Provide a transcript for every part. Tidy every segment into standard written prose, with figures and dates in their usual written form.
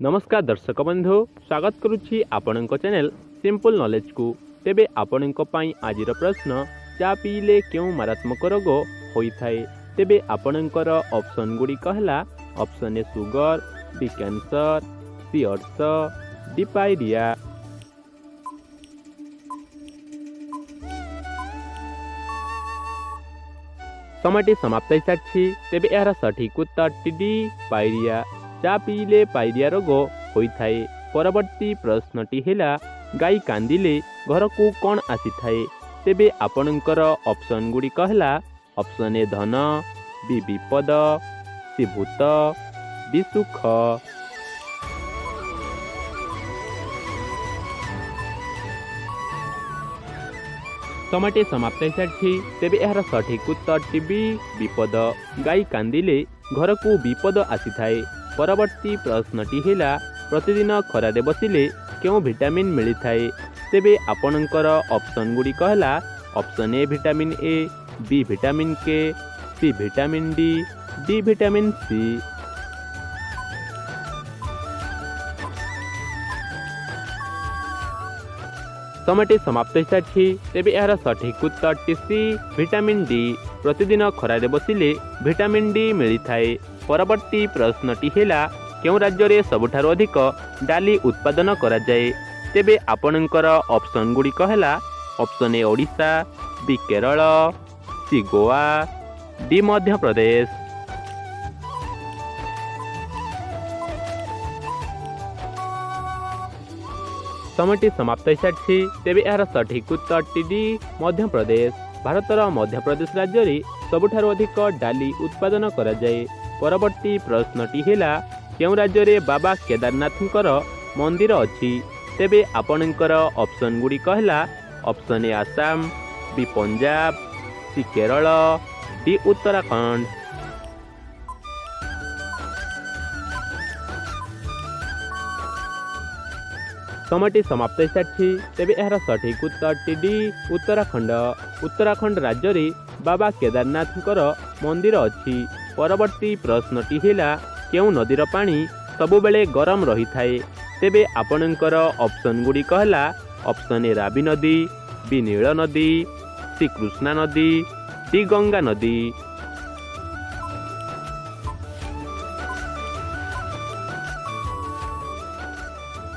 नमस्कार दर्शक बंधु स्वागत करुच्ची आपण चैनल सिंपल नॉलेज को। तेबे आपण आज प्रश्न चा पीले क्यों मारात्मक रोग होता है। तेबे आपणकर ऑप्शन गुड़िक है option A sugar, B cancer, C अर्स, डी पायरिया। समय समाप्त हो सारी। तेबे यार सठिक उत्तर डी पायरिया। चा पीले पायरिया रोग होता है। परवर्ती प्रश्नटी है गाई कांदिले घर को कौन आसी थाए। तेबे आपणकर ऑप्शन गुड़िक है ऑप्शन ए धन, बी विपद, सी भूत, डी सुख। समय समाप्त हो सारी। तेबे यार सठिक उत्तर टी विपद। गाई कांदिले घर को विपद आसी थाए। परवर्ती प्रश्नटी है प्रतिदिन खरारे बसिले क्यों विटामिन मिलता है। तेबे आपणकर ऑप्शन गुड़िक है option A vitamin A, B vitamin K, C vitamin D, D vitamin C. समय समाप्त हो सारी। तेबे यार सठिक उत्तर सी विटामिन डी। प्रतिदिन खरारे बसिले विटामिन डी मिलता है। परवर्ती प्रश्नटी है क्यों राज्य में सबुठारु अधिक डाली उत्पादन करा जाए। तेबे आपणकर ऑप्शन गुड़िक है option A Odisha, B Kerala, C Goa, D Madhya Pradesh. समय समाप्त हो सारी। तेबे यार सठिक उत्तर डी मध्य प्रदेश। भारतर मध्य प्रदेश राज्य में सबुठारु अधिक डाली उत्पादन करा जाए। परवर्ती प्रश्नटी है क्यों राज्य में बाबा केदारनाथंकर मंदिर अच्छी। तेबे आपणकर ऑप्शन गुड़िक है option A Assam, B Punjab, C Kerala, D Uttarakhand. समय समाप्त हो सारी। तेबे यार सठिक उत्तर डी उत्तराखंड। उत्तराखंड राज्य में बाबा केदारनाथंकर मंदिर अच्छी। परवर्ती प्रश्नटी है क्यों नदीर पानी सबुबेले गरम रही थाए। तेबे आपणकर ऑप्शन गुड़िक है ऑप्शन ए रावी नदी, बी नील नदी, सी कृष्णा नदी, डी गंगा नदी।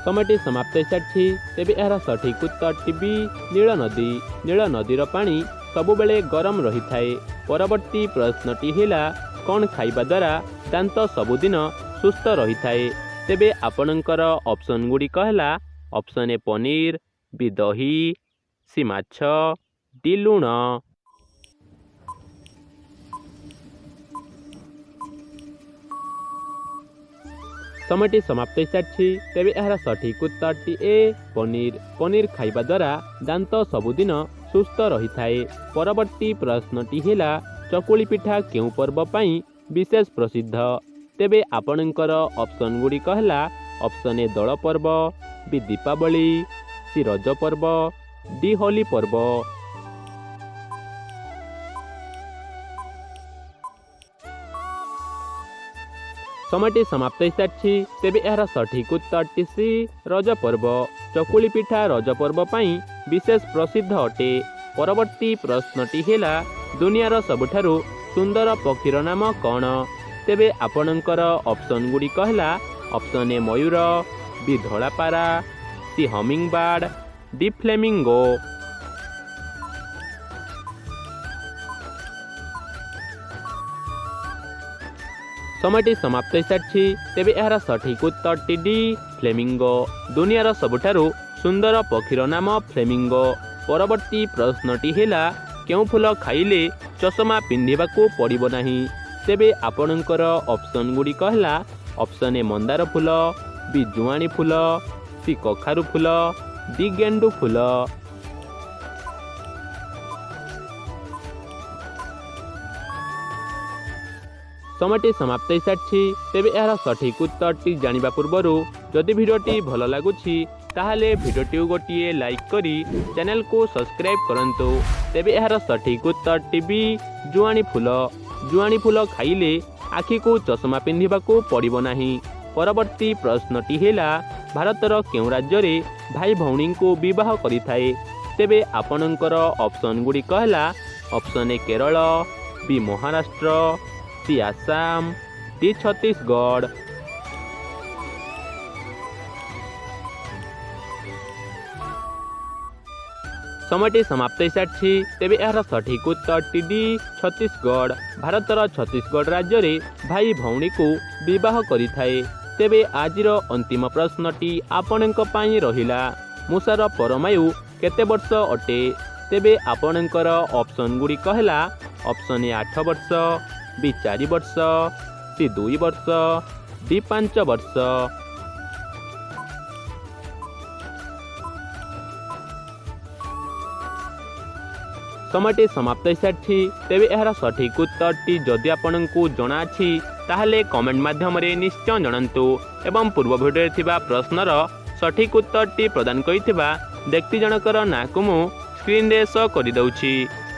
समय समाप्त हो सारी। तेबे यार सठिक उत्तर टी नील नदी। नील नदीर पानी सबुबेले गरम रही थाए। परवर्ती प्रश्नटी है कौन खाइबा द्वारा दांत सबुदिन सुस्थ रही थाए। तेबे आपणकर ऑप्शन गुड़िक है ऑप्शन ए पनीर, बी दही, सी माछ, डी लुण। समय समाप्त हो सारी। तेबे यार सठिक उत्तर टी ए पनीर। पनीर खाइबा द्वारा दांत सबुदिन सुस्थ रही थाए। परवर्ती प्रश्नटी है चकुली पिठा क्यों पर्व पाई विशेष प्रसिद्ध। तेबे आपणकर ऑप्शन गुड़िक है ऑप्शन ए दोल पर्व, बी दीपावली, सी रज पर्व, डी होली पर्व। समय समाप्त हो सारी। तेबे यार सठिक उत्तर सी रज पर्व। चकुली पिठा रज पर्व पाई विशेष प्रसिद्ध अटे। परवर्ती प्रश्नटी है दुनियार सबुठारु सुंदर पक्षीर नाम कौन। तेबे आपणकर ऑप्शन गुड़िक है ऑप्शन ए मयूर, बी धलापारा, C hummingbird, D flamingo. समय समाप्त हो सारी। तेबे यार सठिक उत्तर डी फ्लेमिंगो। दुनियार सबुठारु सुंदर पक्षीर नाम फ्लेमिंगो। परवर्ती प्रश्नटी है क्यों फूल खाइले चषमा पिंधिबाकू पड़िबो नाही। तेबे आपणकर ऑप्शन गुड़िक है ऑप्शन ए मंदार फूल, बी जुआणी फूल, सी कखारू फूल, डी गेंडू फूल। समय समाप्त हो सारी। तेबे यार सठिक उत्तर टी जानिबा पूर्वरु जदि भिडियोटी भल लागुछि ताहले भिडियोटी गोटिए लाइक करी चैनल को सब्सक्राइब करंतु। तेबे यार सठिक उत्तर टी जुआणी फूल। जुआणी फूल खाइले आखि को चषमा पिंधिबाकू पड़िबो नाही। परवर्ती प्रश्नटी है भारतर केउ राज्य रे भाई भौणी को विवाह करिथाए तेबे आपणकर ऑप्शन गुड़िक है option A Kerala, B Maharashtra, C Assam, D Chhattisgarh. समयटी समाप्त होती तेबे यार सठिक उत्तर डी छत्तीसगढ़। भारतर छत्तीसगढ़ राज्य रे भाई भौणी को विवाह करिथाए। तेबे आजिर अंतिम प्रश्नटी आपणक पई रहिला मूषार परमायु केते वर्ष अटे तेबे आपणकर ऑप्शन गुड़िक है ऑप्शन ए 8 वर्ष, बी 4 वर्ष, सी 2 वर्ष, डी 5 वर्ष। समयटी समाप्त होती तेबे यार सठिक उत्तर टी जदि आपको जना ताहले कमेंट माध्यम निश्चय जनातु एवं पूर्व भिडियो थिबा प्रश्नर सठिक उत्तर टी प्रदान करिथिबा व्यक्ति जनकर ना को मु स्क्रीन रे शो करि दउछि।